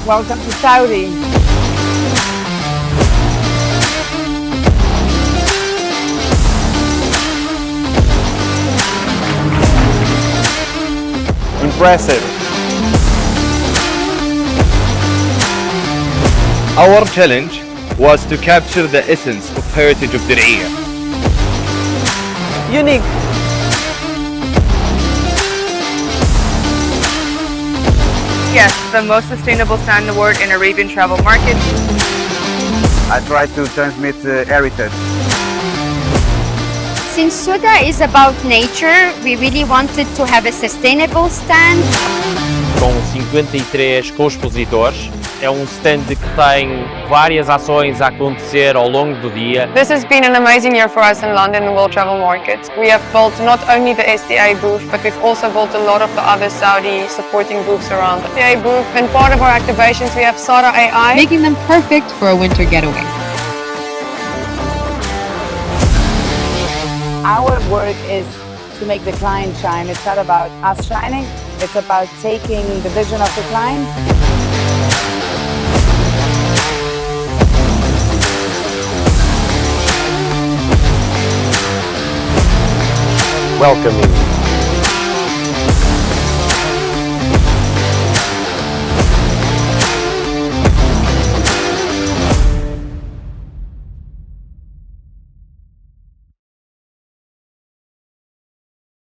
Welcome to Saudi. Impressive. Our challenge was to capture the essence of heritage of Diriyah. Unique. Yes, the most sustainable stand award in Arabian travel market. I tried to transmit heritage. Since Soudah is about nature, we really wanted to have a sustainable stand. Com 53 co-expositores, é stand que tem várias ações a acontecer ao longo do dia. This has been an amazing year for us in London and World Travel Market. We have built not only the SDA booth, but we've also built a lot of the other Saudi supporting booths around the SDA booth. And part of our activations, we have Soudah AI, making them perfect for a winter getaway. Our work is to make the client shine. It's not about us shining. It's about taking the vision of the client. Welcoming